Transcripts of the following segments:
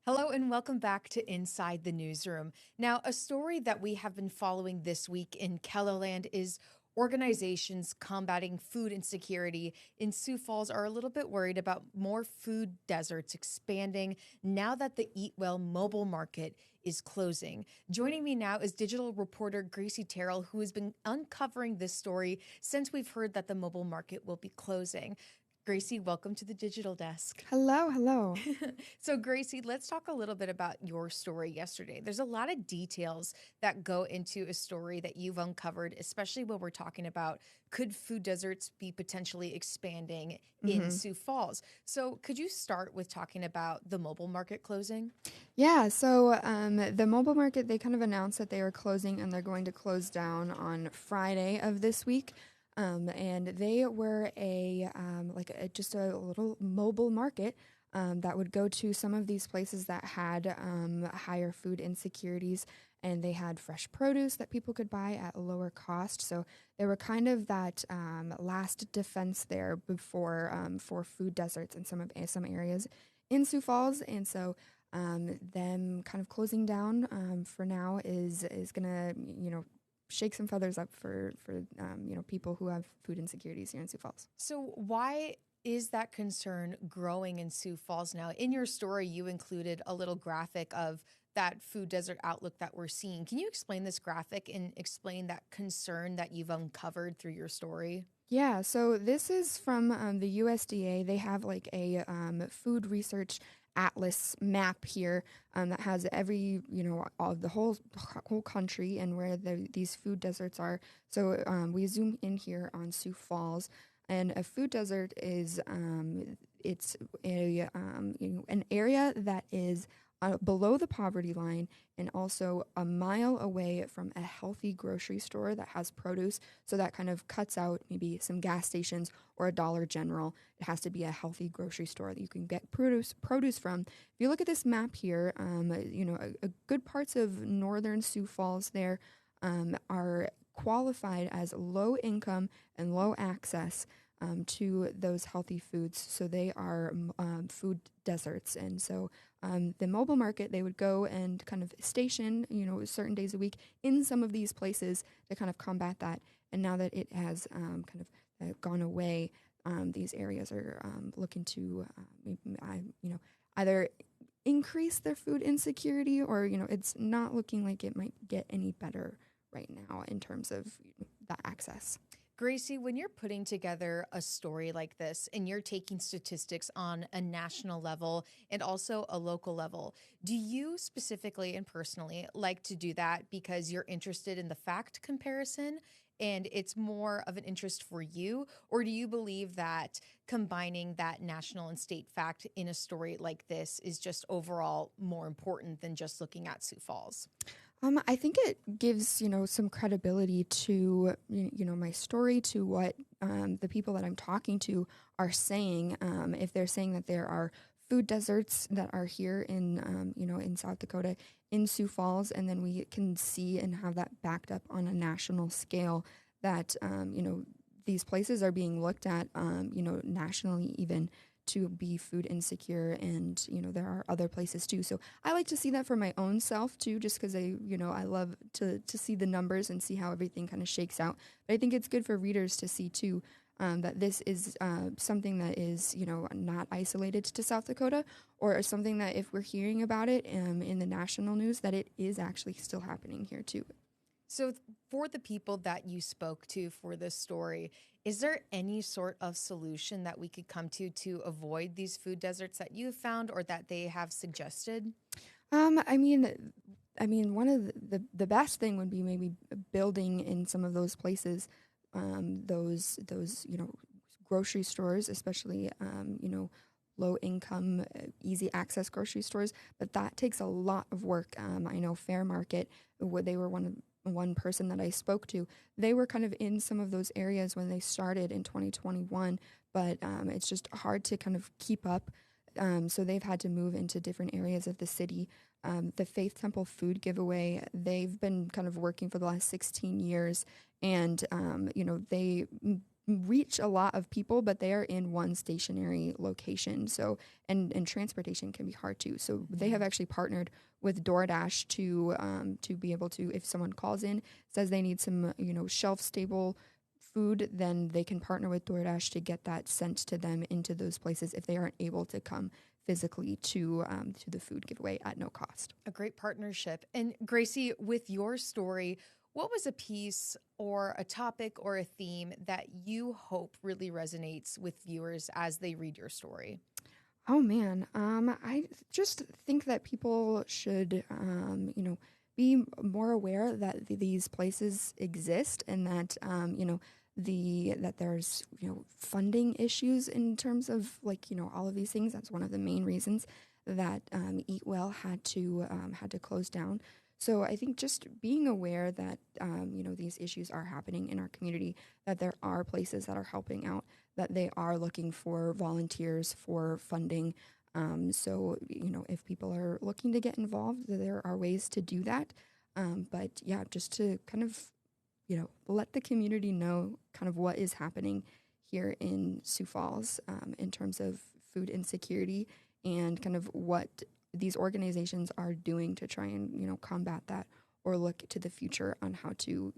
Hello and welcome back to Inside the Newsroom. Now, a story that we have been following this week in Kellerland is organizations combating food insecurity in Sioux Falls are a little bit worried about more food deserts expanding now that the Eat Well mobile market is closing. Joining me now is digital reporter Gracie Terrell, who has been uncovering this story since we've heard that the mobile market will be closing. Gracie, welcome to the digital desk. Hello, hello. So, Gracie, let's talk a little bit about your story yesterday. There's a lot of details that go into a story that you've uncovered, especially when we're talking about could food deserts be potentially expanding in hmm Sioux Falls. So, could you start with talking about the mobile market closing? The mobile market, they kind of announced that they were closing and they're going to close down on Friday of this week. And they were just a little mobile market that would go to some of these places that had higher food insecurities, and they had fresh produce that people could buy at a lower cost. So they were kind of that last defense there before for food deserts in some areas in Sioux Falls, and so. Them kind of closing down for now is gonna shake some feathers up for people who have food insecurities here in Sioux Falls. So, why is that concern growing in Sioux Falls now? In your story, you included a little graphic of that food desert outlook that we're seeing. Can you explain this graphic and explain that concern that you've uncovered through your story? Yeah, so this is from the USDA. They have like a food research atlas map here that has every all the whole country and where these food deserts are. So we zoom in here on Sioux Falls, and a food desert is it's a an area that is below the poverty line and also a mile away from a healthy grocery store that has produce. So that kind of cuts out maybe some gas stations or a Dollar General. It has to be a healthy grocery store that you can get produce from. If you look at this map here, a good parts of northern Sioux Falls there are qualified as low income and low access to those healthy foods. So they are food deserts. And so the mobile market, they would go and kind of station, certain days a week in some of these places to kind of combat that. And now that it has gone away, these areas are looking to, either increase their food insecurity or, it's not looking like it might get any better right now in terms of the access. Gracie, when you're putting together a story like this and you're taking statistics on a national level and also a local level, do you specifically and personally like to do that because you're interested in the fact comparison and it's more of an interest for you? Or do you believe that combining that national and state fact in a story like this is just overall more important than just looking at Sioux Falls? I think it gives, some credibility to, my story, to what the people that I'm talking to are saying. If they're saying that there are food deserts that are here in South Dakota, in Sioux Falls, and then we can see and have that backed up on a national scale that, these places are being looked at, nationally even to be food insecure, and there are other places too. So I like to see that for my own self too, just because I love to see the numbers and see how everything kind of shakes out. But I think it's good for readers to see too that this is something that is not isolated to South Dakota, or something that if we're hearing about it in the national news, that it is actually still happening here too. So, for the people that you spoke to for this story, is there any sort of solution that we could come to avoid these food deserts that you have found or that they have suggested? Um, I mean, one of the best thing would be maybe building in some of those places, those grocery stores, especially low income, easy access grocery stores. But that takes a lot of work. I know Fair Market, where they were one person that I spoke to, they were kind of in some of those areas when they started in 2021, but it's just hard to kind of keep up. So they've had to move into different areas of the city. The Faith Temple food giveaway, they've been kind of working for the last 16 years, and they reach a lot of people, but they are in one stationary location. So, and transportation can be hard too. So they have actually partnered with DoorDash to be able to, if someone calls in, says they need some, shelf stable food, then they can partner with DoorDash to get that sent to them into those places if they aren't able to come physically to the food giveaway at no cost. A great partnership. And Gracie, with your story, what was a piece or a topic or a theme that you hope really resonates with viewers as they read your story? Oh man, I just think that people should, be more aware that these places exist and that, that there's funding issues in terms of all of these things. That's one of the main reasons that Eat Well had to close down. So I think just being aware that these issues are happening in our community, that there are places that are helping out, that they are looking for volunteers for funding. So, if people are looking to get involved, there are ways to do that. But yeah, just to kind of, let the community know kind of what is happening here in Sioux Falls in terms of food insecurity and kind of what these organizations are doing to try and, combat that or look to the future on how to,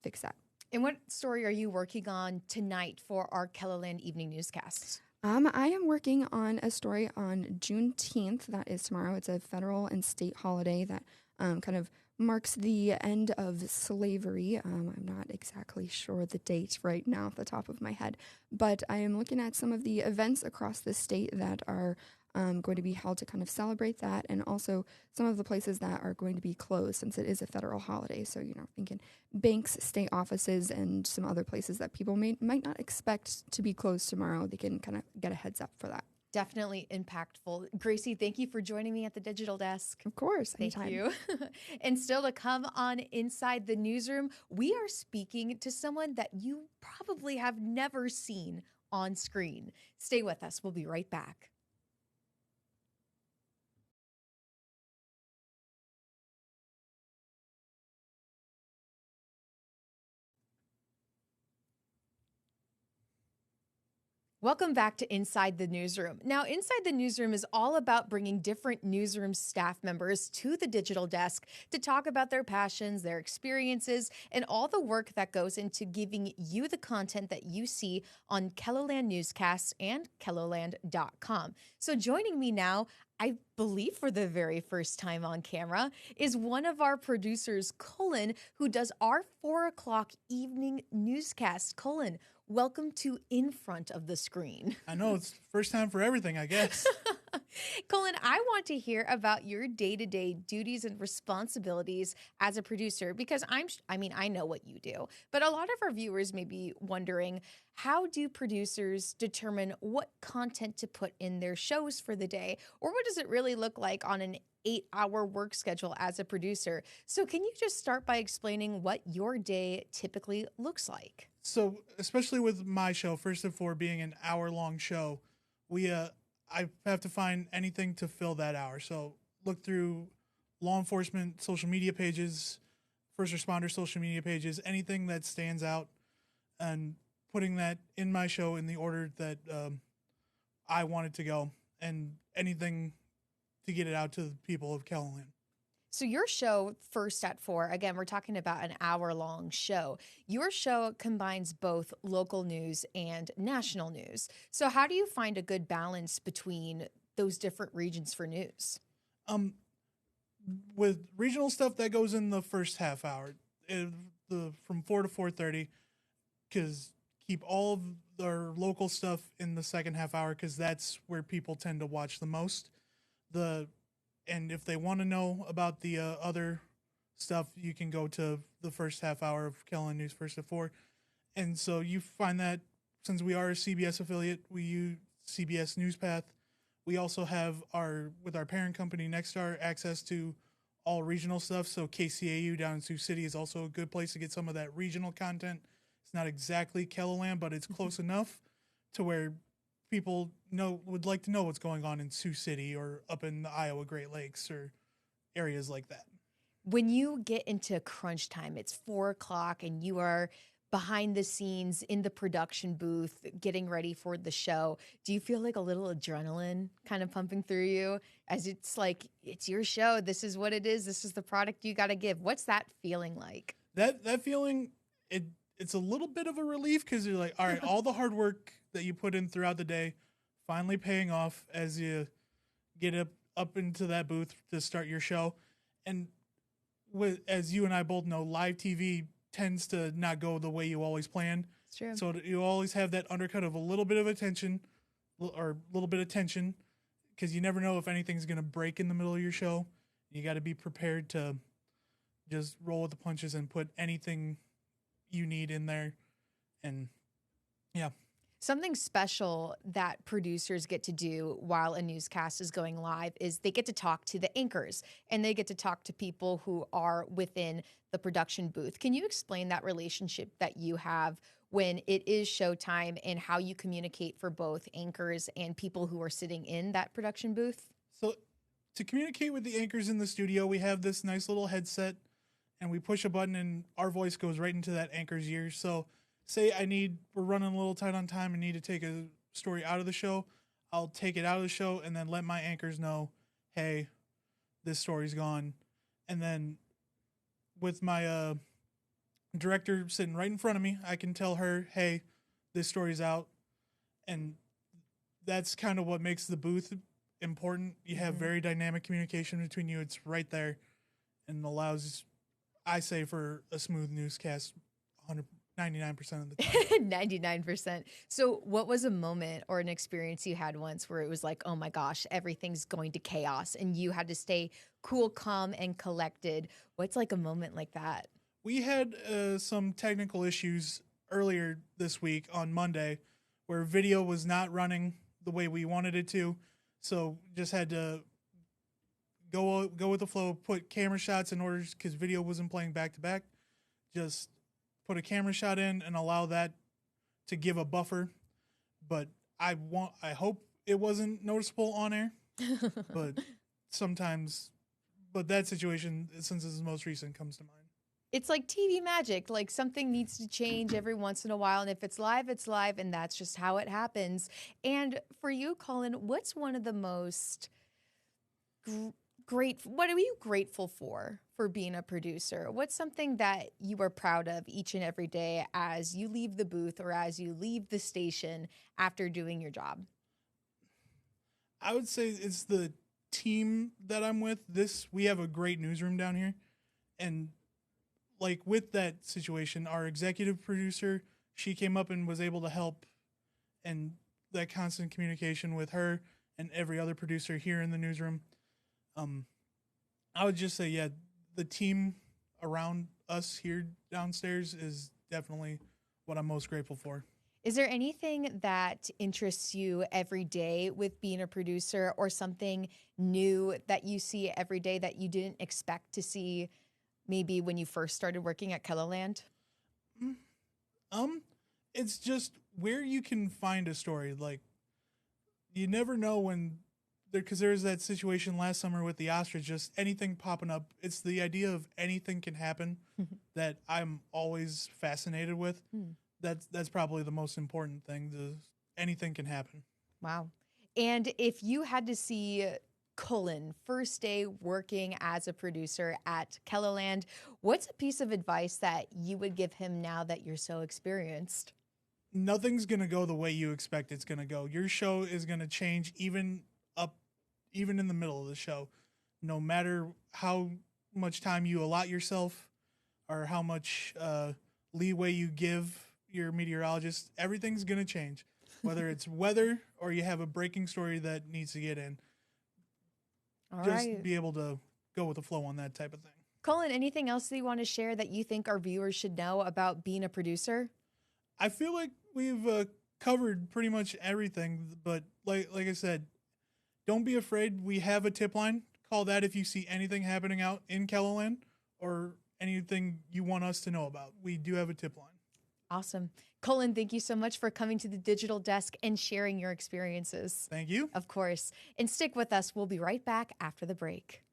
fix that. And what story are you working on tonight for our Keloland Evening Newscasts? I am working on a story on Juneteenth. That is tomorrow. It's a federal and state holiday that kind of marks the end of slavery. I'm not exactly sure the date right now off the top of my head, but I am looking at some of the events across the state that are going to be held to kind of celebrate that, and also some of the places that are going to be closed since it is a federal holiday. So, thinking banks, state offices, and some other places that people might not expect to be closed tomorrow. They can kind of get a heads up for that. Definitely impactful. Gracie, thank you for joining me at the digital desk. Of course. Thank anytime. you. And still to come on Inside the Newsroom, we are speaking to someone that you probably have never seen on screen. Stay with us. We'll be right back. Welcome back to Inside the Newsroom. Now, Inside the Newsroom is all about bringing different newsroom staff members to the digital desk to talk about their passions, their experiences, and all the work that goes into giving you the content that you see on Keloland Newscasts and Keloland.com. So joining me now, I believe for the very first time on camera, is one of our producers, Cullen, who does our 4 o'clock evening newscast. Cullen, welcome to In Front of the Screen. I know, it's first time for everything, I guess. Cullen, I want to hear about your day-to-day duties and responsibilities as a producer because I know what you do, but a lot of our viewers may be wondering, how do producers determine what content to put in their shows for the day? Or what does it really look like on an 8-hour work schedule as a producer? So can you just start by explaining what your day typically looks like? So, especially with my show, first and foremost, being an hour-long show, I have to find anything to fill that hour. So, look through law enforcement social media pages, first responder social media pages, anything that stands out, and putting that in my show in the order that I want it to go, and anything to get it out to the people of Keloland. So your show, First at 4, again, we're talking about an hour-long show. Your show combines both local news and national news. So how do you find a good balance between those different regions for news? With regional stuff, that goes in the first half hour, from 4 to 4:30, because keep all of our local stuff in the second half hour, because that's where people tend to watch the most. And if they want to know about the other stuff, you can go to the first half hour of Keloland News First at 4. And so you find that since we are a CBS affiliate, we use CBS NewsPath. We also have with our parent company Nexstar, access to all regional stuff. So KCAU down in Sioux City is also a good place to get some of that regional content. It's not exactly Keloland, but it's close enough to where people would like to know what's going on in Sioux City or up in the Iowa Great Lakes or areas like that. When you get into crunch time, it's 4 o'clock and you are behind the scenes in the production booth, getting ready for the show, do you feel like a little adrenaline kind of pumping through you as it's like, it's your show. This is what it is. This is the product you got to give. What's that feeling like? That feeling, it's a little bit of a relief because you're like, all right, all the hard work that you put in throughout the day finally paying off as you get up into that booth to start your show. And as you and I both know, live TV tends to not go the way you always plan. It's true. So you always have that undercut of a little bit of attention or a little bit of tension because you never know if anything's going to break in the middle of your show. You got to be prepared to just roll with the punches and put anything you need in there. And yeah. Something special that producers get to do while a newscast is going live is they get to talk to the anchors and they get to talk to people who are within the production booth. Can you explain that relationship that you have when it is showtime and how you communicate for both anchors and people who are sitting in that production booth? So to communicate with the anchors in the studio, we have this nice little headset and we push a button and our voice goes right into that anchor's ear. So say we're running a little tight on time and need to take a story out of the show, I'll take it out of the show and then let my anchors know, hey, this story's gone. And then with my director sitting right in front of me, I can tell her, hey, this story's out. And that's kind of what makes the booth important. You have very dynamic communication between you. It's right there and allows, I say, for a smooth newscast, 99% of the time. 99%. So what was a moment or an experience you had once where it was like, oh my gosh, everything's going to chaos and you had to stay cool, calm, and collected? What's like a moment like that? We had some technical issues earlier this week on Monday where video was not running the way we wanted it to. So just had to go with the flow, put camera shots in order because video wasn't playing back to back. Just put a camera shot in and allow that to give a buffer. But I hope it wasn't noticeable on air. But that situation, since this is the most recent, comes to mind. It's like TV magic. Like something needs to change every once in a while. And if it's live, and that's just how it happens. And for you, Colin, what's one of the most what are you grateful for being a producer? What's something that you are proud of each and every day as you leave the booth or as you leave the station after doing your job? I would say it's the team that I'm with. We have a great newsroom down here. And like with that situation, our executive producer, she came up and was able to help, and that constant communication with her and every other producer here in the newsroom. I would just say, yeah, the team around us here downstairs is definitely what I'm most grateful for. Is there anything that interests you every day with being a producer or something new that you see every day that you didn't expect to see maybe when you first started working at Keloland? It's just where you can find a story. Like, you never know when because there's that situation last summer with the ostrich, just anything popping up. It's the idea of anything can happen that I'm always fascinated with. That's probably the most important thing. Anything can happen. Wow. And if you had to see Cullen first day working as a producer at Keloland, what's a piece of advice that you would give him now that you're so experienced? Nothing's going to go the way you expect it's going to go. Your show is going to change even in the middle of the show. No matter how much time you allot yourself or how much leeway you give your meteorologist, everything's going to change. Whether it's weather or you have a breaking story that needs to get in. All Just right. be able to go with the flow on that type of thing. Cullen, anything else that you want to share that you think our viewers should know about being a producer? I feel like we've covered pretty much everything, but like I said, don't be afraid. We have a tip line. Call that if you see anything happening out in Keloland or anything you want us to know about. We do have a tip line. Awesome. Cullen, thank you so much for coming to the digital desk and sharing your experiences. Thank you. Of course. And stick with us. We'll be right back after the break.